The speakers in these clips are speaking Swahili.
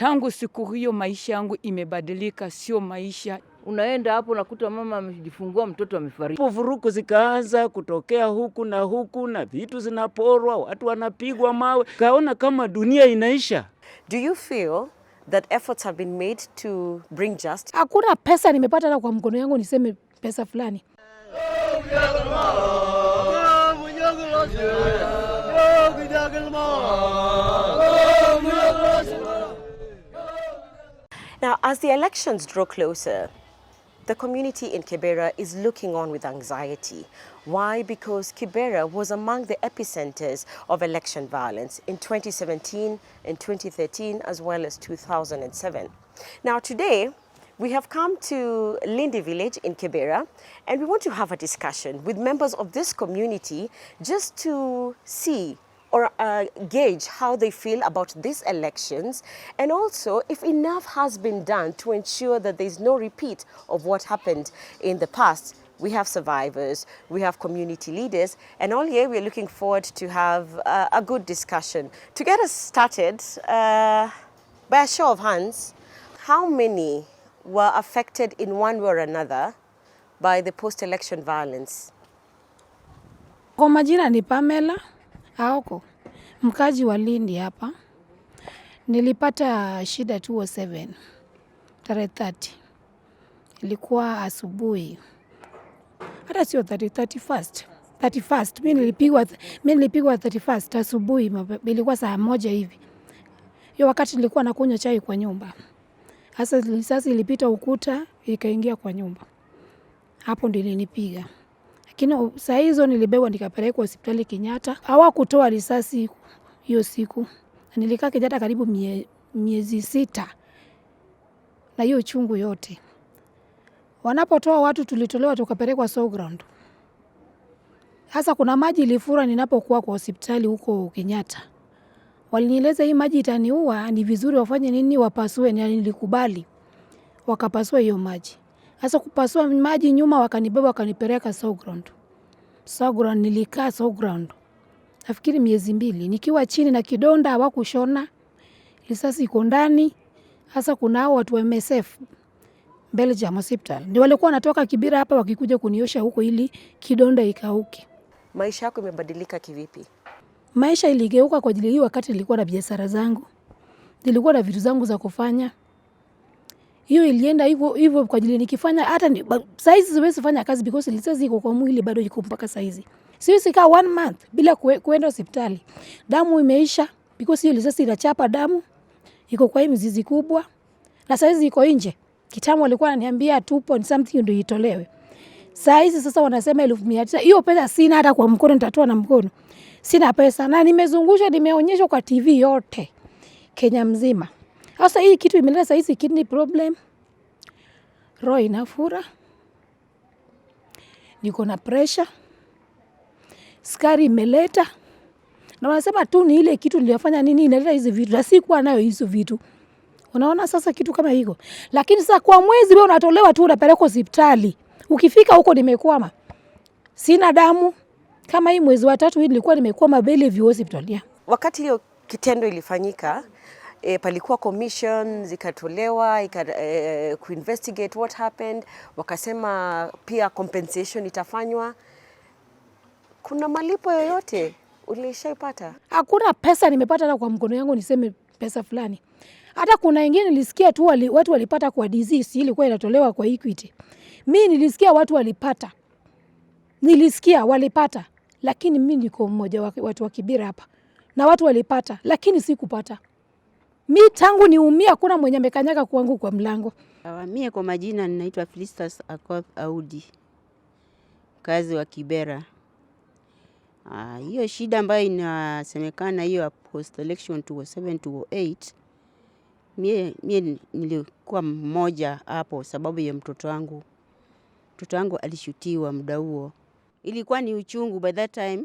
Tangu siku hiyo maisha yangu imebadilika, sio maisha. Unaenda hapo unakuta mama amejifungua mtoto amefariki. Vurugu zikaanza kutokea huku na vitu zinaporwa, watu wanapigwa mawe. Kaona kama dunia inaisha. Do you feel that efforts have been made to bring justice? Hakuna pesa nimepata hata kwa mkono yangu niseme pesa fulani. Now, as the elections draw closer, the community in Kibera is looking on with anxiety. Why? Because Kibera was among the epicenters of election violence in 2017, in 2013, as well as 2007. Now today, we have come to Lindi village in Kibera, and we want to have a discussion with members of this community just to see or gauge how they feel about these elections, and also if enough has been done to ensure that there is no repeat of what happened in the past. We have survivors, we have community leaders, and all here we're looking forward to have a good discussion. To get us started, by a show of hands, how many were affected in one way or another by the post-election violence? Kwa majina ni Pamela Aoko, mkaji wa Lindi hapa. Nilipata shida 2007, tarehe 30. Ilikuwa asubuhi. Hata sio 31st. Mimi nilipigwa 31st asubuhi, ilikuwa saa 1 hivi. Hiyo wakati nilikuwa nakunywa chai kwa nyumba. Sasa ilipita ukuta ikaingia kwa nyumba. Hapo ndio ilinipiga. Lakini saa hizo nilibebwa nikapelekwa hospitali Kenyatta. Hawakutoa risasi hiyo siku. Nilikaa Kenyatta karibu miezi 6. Na hiyo chungu yote. Wanapotoa watu tulitolewa tukapelekwa Showground. Sasa kuna maji ilifura ninapokuwa kwa hospitali huko Kenyatta. Walinieleza hii maji itaniua, ni vizuri wafanye nini, wapasue, na nilikubali. Wakapasua hiyo maji. Sasa kupasua maji nyuma wakanibeba wakanipeleka Showground. Nilikaa Showground. Nafikiri miezi 2. Nikiwa chini na kidonda hawakushona. Risasi iko ndani. Sasa kuna hao watu wa MSF Belgium Hospital. Ndio walikuwa wanatoka Kibera hapa wakikuja kuniosha huko ili kidonda ikauke. Maisha yako imebadilika kivipi? Maisha iligeuka kwa ajili hiyo wakati nilikuwa na biashara zangu. Nilikuwa na vitu zangu za kufanya. Hiyo ilienda hivyo kwa ajili nikifanya hata saizi siwezi fanya kazi because lisasi iko kwa mwili bado iko mpaka saizi. Siwezi kaa 1 month bila kuenda hospitali. Damu imeisha because hiyo lisasi inachapa damu. Iko kwa hii mzizi kubwa. Na saizi iko nje. Kitambo walikuwa wananiambia 2 ndio itolewe. Saizi sasa wanasema 1900. Hiyo pesa sina hata kwa mkono nitatoa na mkono. Sina pesa na nimezungushwa nimeonyeshwa kwa TV yote Kenya mzima. Sasa hii kitu imeleta saizi kidney problem. Roho inafura. Niko na pressure. Sukari imeleta. Na wanasema tu ni ile kitu niliyofanya nini inaleta hizi vitu. Na sikuwa nayo hizo vitu. Unaona sasa kitu kama hiyo. Lakini sasa kwa mwezi wewe unatolewa tu unapelekwa hospitali. Ukifika huko nimekwama. Sina damu. Kama hii mwezi wa 3 nilikuwa nimekwama Bellevue hospitali. Wakati hiyo kitendo ilifanyika, palikuwa commission zikatolewa kuinvestigate what happened, wakasema pia compensation itafanywa. Kuna malipo yoyote ulishaipata? Hakuna pesa nimepata hata kwa mkono yangu niseme pesa fulani. Hata kuna wengine nilisikia tu watu walipata kwa disease ilikuwa inatolewa kwa Equity. Mimi nilisikia watu walipata. Walipata. Lakini mimi niko mmoja watu wa Kibera hapa. Na watu walipata, lakini sikupata. Mimi tangu niumia kuna mwenye amekanyaga kwangu kwa mlango. Mimi kwa majina ninaitwa Felicitas Akoth Audi. Kazi wa Kibera. Hiyo shida ambayo inasemekana hiyo post election 2007-2008. Mimi nilikuwa mmoja hapo sababu ya mtoto wangu. Mtoto wangu alishutiwa muda huo. Ilikuwa ni uchungu by that time.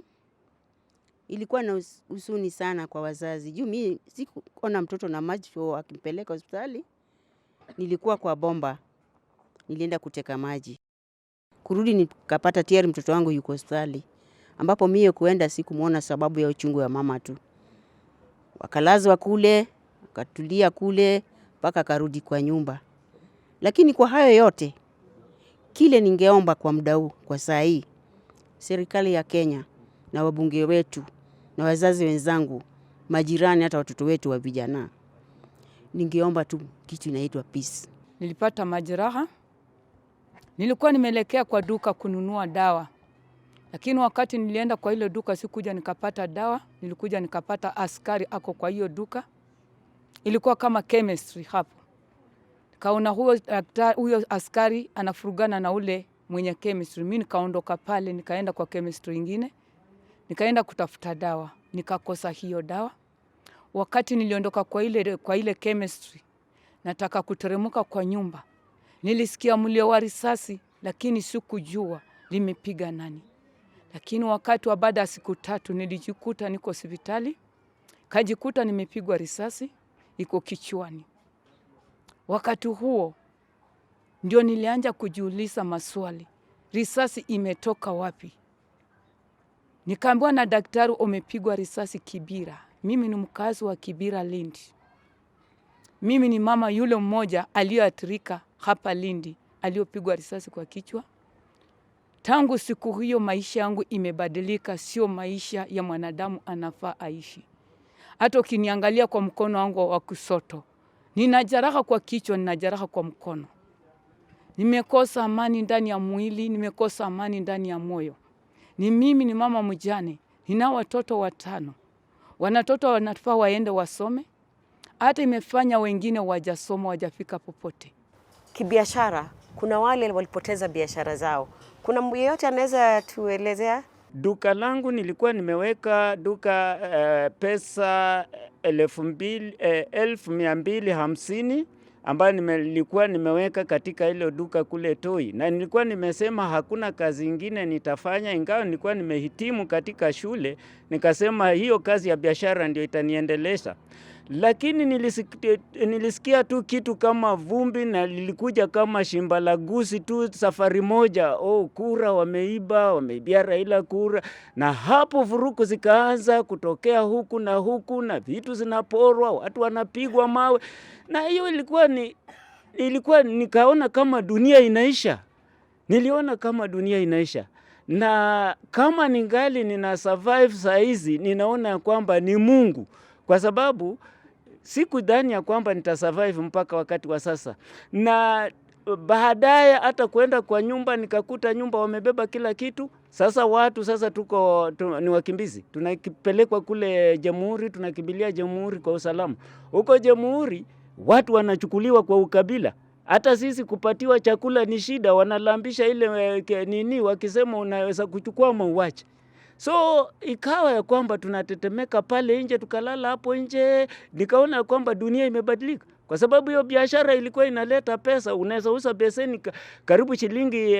Ilikuwa na huzuni sana kwa wazazi. Juu mimi sikuona mtoto na macho akimpeleka hospitali. Nilikuwa kwa bomba. Nilienda kuteka maji. Kurudi nikapata tayari mtoto wangu yuko hospitali. Ambapo mimi kuenda sikumuona sababu ya uchungu ya mama tu. Wakalazwa kule akatulia kule mpaka karudi kwa nyumba. Lakini kwa hayo yote, kile ningeomba kwa muda huu, kwa saa hii, serikali ya Kenya na wabunge wetu na wazazi wenzangu, majirani, hata watoto wetu wa vijana, ningeomba tu kitu inaitwa peace. Nilipata majeraha. Nilikuwa nimeelekea kwa duka kununua dawa. Lakini wakati nilienda kwa ile duka sikuja nikapata dawa, nilikuja nikapata askari ako kwa hiyo duka. Ilikuwa kama chemistry hapo. Kaona huyo askari anafurugana na ule mwenye chemistry. Mimi nikaondoka pale, nikaenda kwa chemistry nyingine. Nikaenda kutafuta dawa, nikakosa hiyo dawa. Wakati niliondoka kwa ile chemistry, nataka kuteremuka kwa nyumba. Nilisikia mlio wa risasi, lakini sikujua limepiga nani. Lakini wakati wa baada ya siku 3 nilijikuta niko hospitali, kajikuta nimepigwa risasi iko kichwani. Wakati huo ndio nilianza kujiuliza maswali. Risasi imetoka wapi? Nikaambiwa na daktari umepigwa risasi Kibira. Mimi ni mkazi wa Kibira Lindi. Mimi ni mama yule mmoja aliyoathirika hapa Lindi, aliyopigwa risasi kwa kichwa. Tangu siku hiyo maisha yangu imebadilika, sio maisha ya mwanadamu anafaa aishi. Hata ukiniangalia kwa mkono wangu wa kushoto, nina jeraha kwa kichwa, nina jeraha kwa mkono. Nimekosa amani ndani ya mwili, nimekosa amani ndani ya moyo. Mimi ni mama mjane, nina watoto 5. Wanatoto wanafaa waende wasome. Hata imefanya wengine wajasoma, wajafika popote. Kibiashara, kuna wale walipoteza biashara zao. Kuna yeyote anaweza tuelezea? Duka langu nilikuwa nimeweka duka pesa 1250 ambayo nilikuwa nimeweka katika ile duka kule Toi, na nilikuwa nimesema hakuna kazi ingine nitafanya, ingawa nilikuwa nimehitimu katika shule. Nikasema hiyo kazi ya biashara ndio itaniendelesha. Lakini nilisikia tu kitu kama vumbi na lilikuja kama shimba la gusi tu safari moja. Kura wameibia Raila kura. Na hapo vuruku zikaanza kutokea huku na vitu zinaporwa, watu wanapigwa mawe. Na hiyo ilikuwa nikaona kama dunia inaisha. Niliona kama dunia inaisha. Na kama ningali nina survive saa hizi, ninaona kwamba ni Mungu. Kwa sababu sikudhani ya kwamba nitasurvive mpaka wakati wa sasa. Na baadaye hata kwenda kwa nyumba nikakuta nyumba wamebeba kila kitu. Sasa watu ni wakimbizi. Tunapelekwa kule Jamhuri, tunakimbilia Jamhuri kwa usalama. Huko Jamhuri watu wanachukuliwa kwa ukabila. Hata sisi kupatiwa chakula ni shida, wanalambisha ile wakisema unaweza kuchukua mauaji. So ikawa ya kwamba tunatetemeka pale nje, tukalala hapo nje. Nikaona ya kwamba dunia imebadilika. Kwa sababu hiyo biashara ilikuwa inaleta pesa, unaweza uza beseni karibu shilingi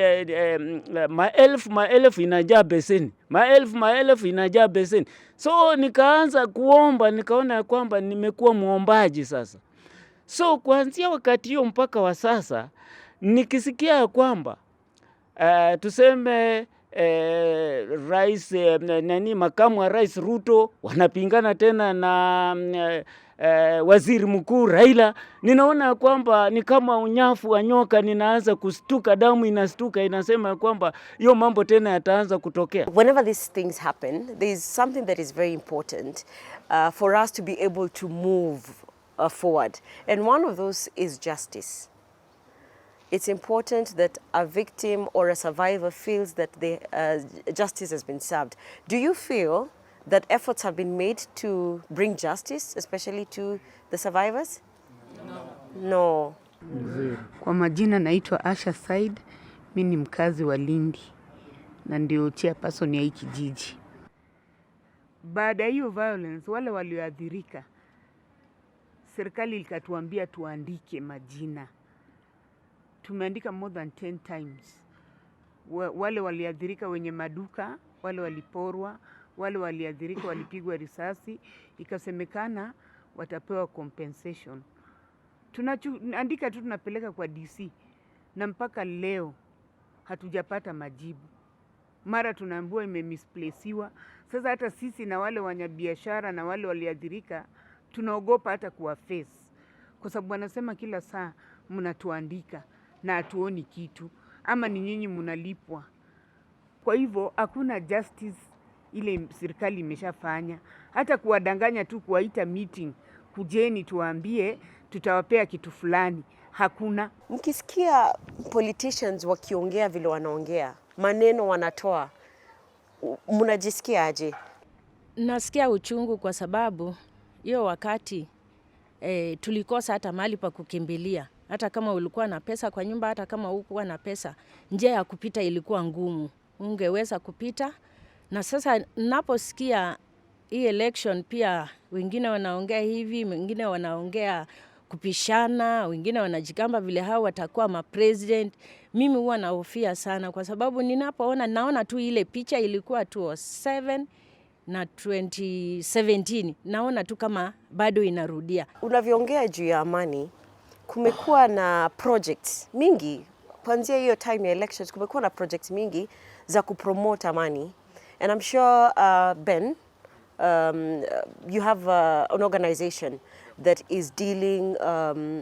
maelfu inajaa beseni. Maelfu inajaa beseni. So nikaanza kuomba, nikaona ya kwamba nimekuwa muombaji sasa. So kuanzia wakati hiyo mpaka wa sasa nikisikia ya kwamba tuseme makamu wa rais Ruto wanapingana tena na waziri mkuu Raila, ninaona kwamba ni kama unyafu wa nyoka, ninaanza kustuka, damu inastuka, inasema kwamba hiyo mambo tena yataanza kutokea. Whenever these things happen, there is something that is very important for us to be able to move forward, and one of those is justice. It's important that a victim or a survivor feels that justice has been served. Do you feel that efforts have been made to bring justice, especially to the survivors? No. Kwa majina naitwa Asha Said, mimi ni mkazi wa Lindi na ndio chairperson ya hii kijiji. Baada ya hiyo violence, wale walioathirika, serikali ilikatuambia tuandike majina. Tumeandika more than 10 times. Wale waliathirika wenye maduka, wale waliporwa, wale waliathirika walipigwa risasi, ikasemekana watapewa compensation. Tunaandika tu, tunapeleka kwa DC, na mpaka leo hatujapata majibu. Mara tunaambiwa imemisplaceiwa. Sasa hata sisi na wale wanyabiashara na wale waliathirika tunaogopa hata kuwa face, kwa sababu wanasema kila saa mnatuandika na hatuoni kitu, ama ni nyinyi mnalipwa. Kwa hivyo hakuna justice ile serikali imeshafanya, hata kuwadanganya tu, kuwaita meeting, kujeni tuwaambie tutawapea kitu fulani, hakuna. Mkisikia politicians wakiongea vile wanaongea, maneno wanatoa, mnajisikia aje? Nasikia uchungu kwa sababu hiyo wakati tulikosa hata mahali pa kukimbilia. Hata kama ulikuwa na pesa kwa nyumba, hata kama hukuwa na pesa, njia ya kupita ilikuwa ngumu. Ungeweza kupita. Na sasa naposikia hii election pia wengine wanaongea hivi, wengine wanaongea kupishana, wengine wanajigamba vile hao watakuwa ma-president. Mimi huwa nahofia sana kwa sababu naona tu ile picha ilikuwa 2007 na 2017. Naona tu kama bado inarudia. Unavyoongea juu ya amani, kumekuwa na projects mingi kuanzia hiyo time ya elections. Kumekuwa na projects mingi za kupromote amani, and I'm sure Ben, you have an organization that is dealing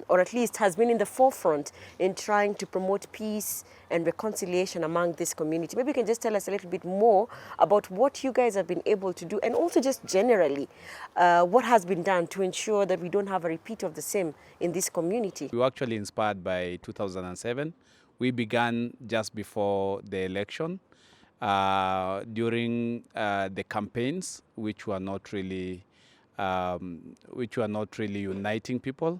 or at least has been in the forefront in trying to promote peace and reconciliation among this community. Maybe you can just tell us a little bit more about what you guys have been able to do, and also just generally what has been done to ensure that we don't have a repeat of the same in this community. We were actually inspired by 2007. We began just before the election, during the campaigns, which were not really uniting people.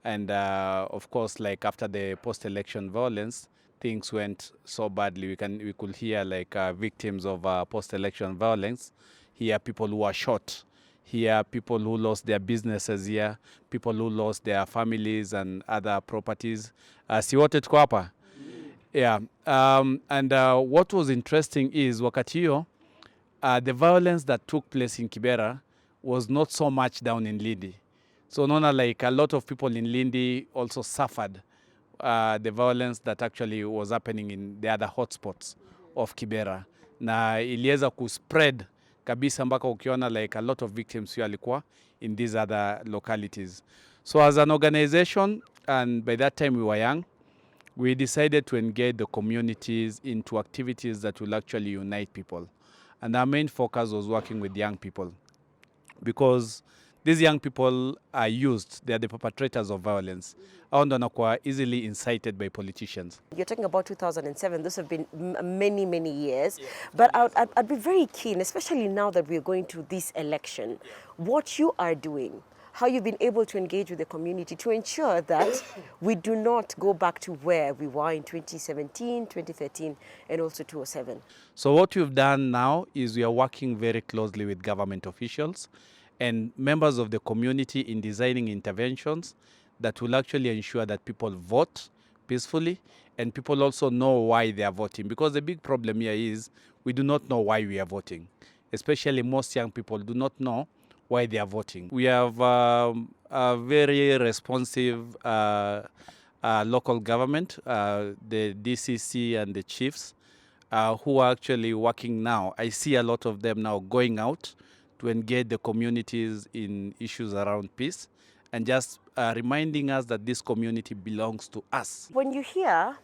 And of course, like after the post-election violence, things went so badly. We could hear like victims of post-election violence, hear people who were shot, hear people who lost their businesses here, people who lost their families and other properties. Si wote tuko hapa? Yeah. And what was interesting is wakati hiyo, the violence that took place in Kibera was not so much down in Lindi. So like a lot of people in Lindi also suffered the violence that actually was happening in the other hotspots of Kibera. Na iliweza kuspread kabisa mpaka ukiona like a lot of victims who alikuwa in these other localities. So as an organization, and by that time we were young, we decided to engage the communities into activities that will actually unite people. And our main focus was working with young people, because these young people are used, they are the perpetrators of violence. And wanakuwa easily incited by politicians. You're talking about 2007, those have been many, many years. Yeah. But I'd be very keen, especially now that we're going to this election, what you are doing, how you've been able to engage with the community to ensure that we do not go back to where we were in 2017, 2013, and also 2007. So what we've done now is we are working very closely with government officials and members of the community in designing interventions that will actually ensure that people vote peacefully and people also know why they are voting. Because the big problem here is we do not know why we are voting. Especially most young people do not know why they are voting. We have a very responsive local government, the DCC and the chiefs, who are actually working now. I see a lot of them now going out to engage the communities in issues around peace and just reminding us that this community belongs to us. When you hear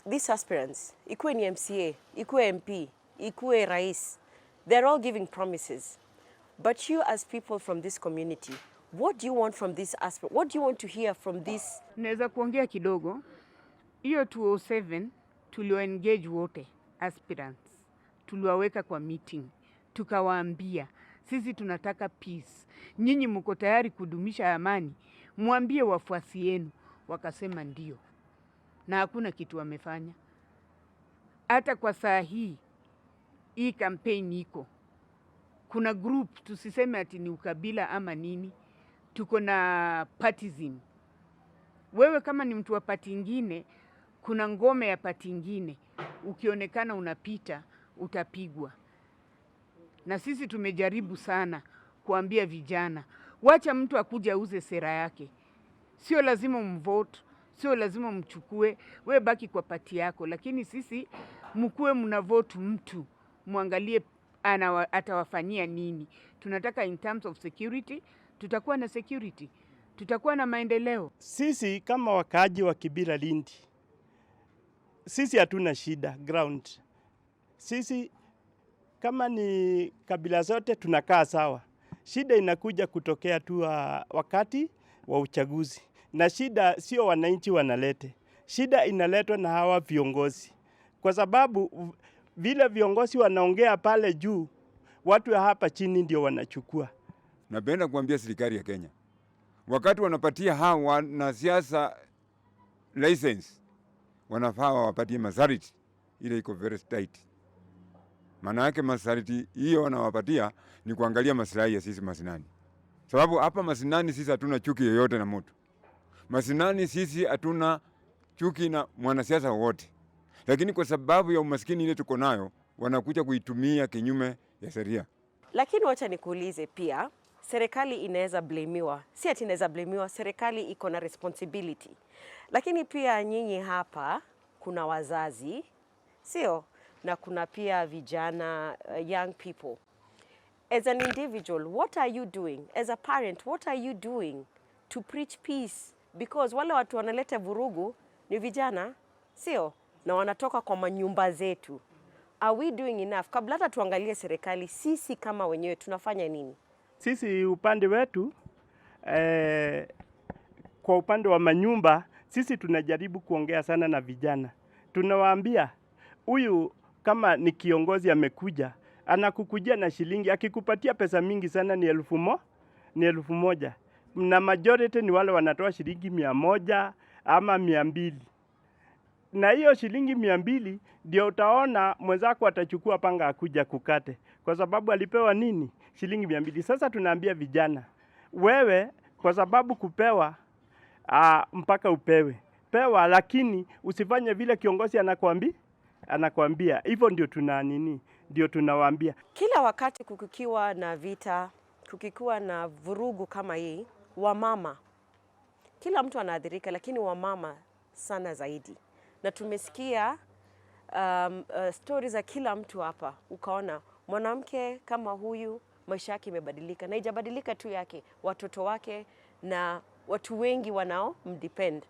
these aspirants, ikuwe ni MCA, ikuwe MP, ikuwe rais, they're all giving promises. But you as people from this community, what do you want from this aspect? What do you want to hear from this? Naweza kuongea kidogo. Hiyo 2007 tuliwa engage wote aspirants. Tuliwaweka kwa meeting. Tukawaambia sisi tunataka peace. Nyinyi mko tayari kudumisha amani? Mwambie wafuasi yenu. Wakasema ndio. Na hakuna kitu wamefanya. Hata kwa saa hii campaign iko. Kuna group, tusiseme ati ni ukabila ama nini, tuko na partism. Wewe kama ni mtu wa party ingine, kuna ngome ya party ingine, ukionekana unapita, utapigwa. Na sisi tumejaribu sana kuambia vijana, wacha mtu akuja auze sera yake. Sio lazima mvote, sio lazima mchukue, wewe baki kwa party yako, lakini sisi mkuwe mnavote mtu, muangalie atawafanyia nini. Tunataka in terms of security, tutakuwa na security, tutakuwa na maendeleo. Sisi kama wakaaji wa Kibera Lindi, sisi hatuna shida ground. Sisi kama ni kabila zote tunakaa sawa. Shida inakuja kutokea tu wakati wa uchaguzi. Na shida sio wananchi wanalete. Shida inaletwa na hawa viongozi. Kwa sababu vile viongozi wanaongea pale juu, watu wa hapa chini ndio wanachukua. Napenda kuambia serikali ya Kenya, wakati wanapatia hawa wanasiasa license, wanafaa wapatie masharti ile iko very tight. Maana yake masharti hiyo wanawapatia ni kuangalia maslahi ya sisi mashinani. Sababu hapa mashinani sisi hatuna chuki yoyote na mtu. Mashinani sisi hatuna chuki na mwanasiasa wote. Lakini kwa sababu ya umaskini ile tuko nayo, wanakuja kuitumia kinyume ya sheria. Lakini wacha nikuulize pia, serikali inaweza blamiwa. Si ati inaweza blamiwa, serikali iko na responsibility. Lakini pia nyinyi hapa kuna wazazi, sio? Na kuna pia vijana, young people. As an individual, what are you doing? As a parent, what are you doing to preach peace? Because wale watu wanaleta vurugu ni vijana, sio? Na wanatoka kwa manyumba zetu. Are we doing enough? Kabla hata tuangalie serikali, sisi kama wenyewe tunafanya nini? Sisi upande wetu, kwa upande wa manyumba, sisi tunajaribu kuongea sana na vijana. Tunawaambia, huyu kama ni kiongozi amekuja, anakukujia na shilingi, akikupatia pesa mingi sana ni 1,000. Na majority ni wale wanatoa shilingi 100 ama 200. Na hiyo shilingi 200 ndio utaona mwenzako atachukua panga akuja kukate. Kwa sababu alipewa nini? Shilingi 200. Sasa tunaambia vijana, wewe kwa sababu kupewa mpaka upewe. Pewa, lakini usifanye vile kiongozi anakuambia. Hivyo ndio ndio tunawaambia. Kila wakati kukiwa na vita, kukiwa na vurugu kama hii, wamama, kila mtu anaathirika, lakini wamama sana zaidi. Na tumesikia stories za kila mtu hapa. Ukaona mwanamke kama huyu maisha yake imebadilika, na haijabadilika tu yake, watoto wake na watu wengi wanao mdepend.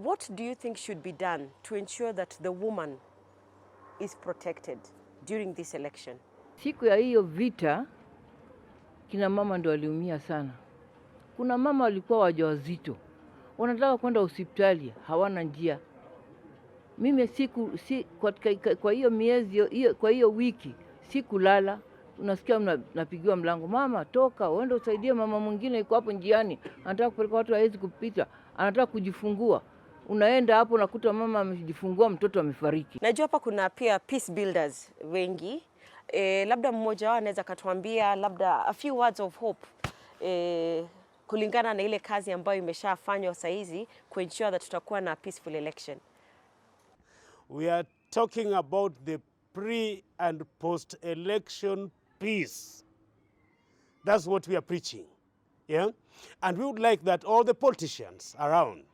What do you think should be done to ensure that the woman is protected during this election? Siku ya hiyo vita, kina mama ndio waliumia sana. Kuna mama walikuwa wajawazito, wanataka kwenda hospitali, hawana njia. Mimi kwa hiyo miezi, kwa hiyo wiki, sikulala. Unasikia mnapigiwa mlango, mama toka, uende usaidie mama mwingine yuko hapo njiani, anataka kupeleka watu hawezi kupita, anataka kujifungua. Unaenda hapo unakuta mama amejifungua, mtoto amefariki. Najua hapa kuna pia peace builders wengi. Labda mmoja wao anaweza katuambia labda a few words of hope kulingana na ile kazi ambayo imeshafanywa sasa hizi kuensure that tutakuwa na peaceful election. We are talking about the pre and post election peace. That's what we are preaching. Yeah? And we would like that all the politicians around,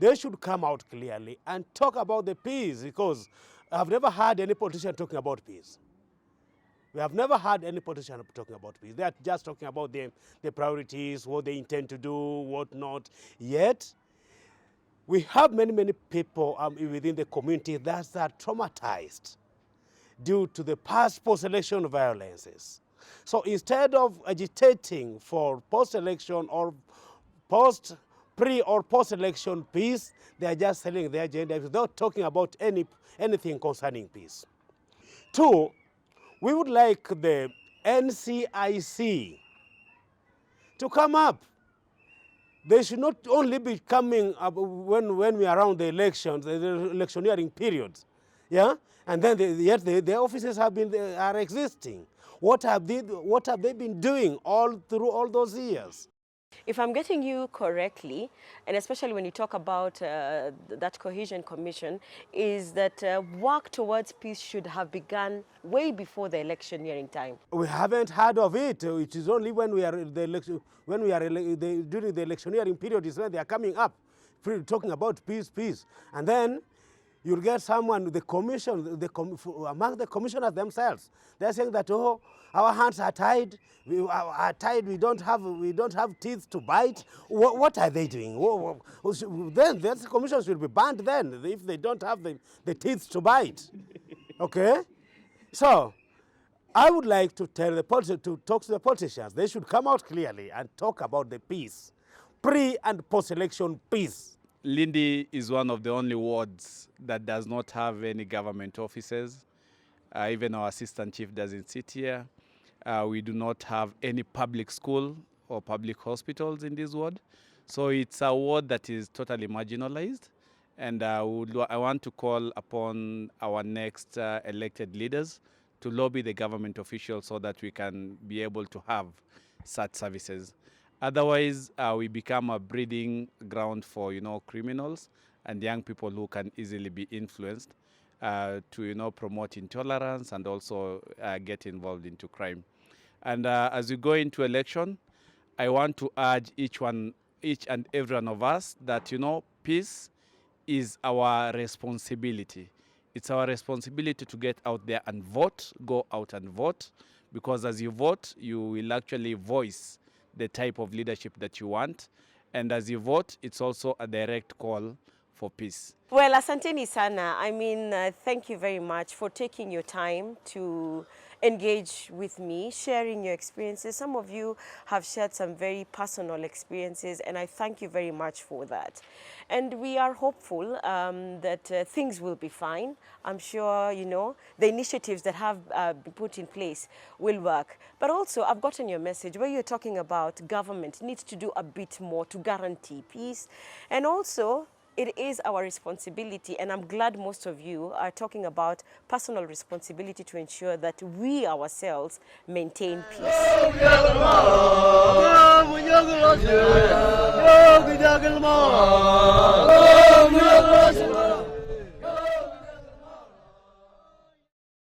they should come out clearly and talk about the peace, because I've never heard any politician talking about peace. We have never heard any politician talking about peace. They are just talking about the priorities, what they intend to do, what not. Yet, we have many people within the community that are traumatized due to the past post-election violences. So instead of agitating for post-election or pre or post-election peace, they are just selling their agenda without talking about anything concerning peace. 2, we would like the NCIC to come up. They should not only be coming up when we are around the elections, the electioneering periods, yeah, and then yet the offices are existing. What have they been doing through all those years? If I'm getting you correctly, and especially when you talk about that cohesion commission, is that work towards peace should have begun way before the electioneering time. We haven't heard of it. It is only when we are in the election, during the electioneering period is when they are coming up, talking about peace, and then You'll get someone, the commission, among the commissioners themselves, they're saying that, oh, our hands are tied, we don't have teeth to bite. What are they doing? Then the commissions will be banned then, if they don't have the teeth to bite. Okay? So, I would like to tell to talk to the politicians. They should come out clearly and talk about the peace, pre and post-election peace. Lindi is one of the only wards that does not have any government offices. Even our assistant chief doesn't sit here. We do not have any public school or public hospitals in this ward. So it's a ward that is totally marginalized. And I want to call upon our next elected leaders to lobby the government officials so that we can be able to have such services. Otherwise, we become a breeding ground for, criminals and young people who can easily be influenced to, promote intolerance and also get involved into crime. And as we go into election, I want to urge each and every one of us that, peace is our responsibility. It's our responsibility to get out there and vote, go out and vote, because as you vote, you will actually voice the type of leadership that you want. And as you vote, it's also a direct call for peace. Well, asanteni sana. Thank you very much for taking your time to engage with me, sharing your experiences. Some of you have shared some very personal experiences, and I thank you very much for that. And we are hopeful that things will be fine. I'm sure, the initiatives that have been put in place will work. But also, I've gotten your message where you're talking about government needs to do a bit more to guarantee peace. And also, it is our responsibility, and I'm glad most of you are talking about personal responsibility to ensure that we ourselves maintain peace.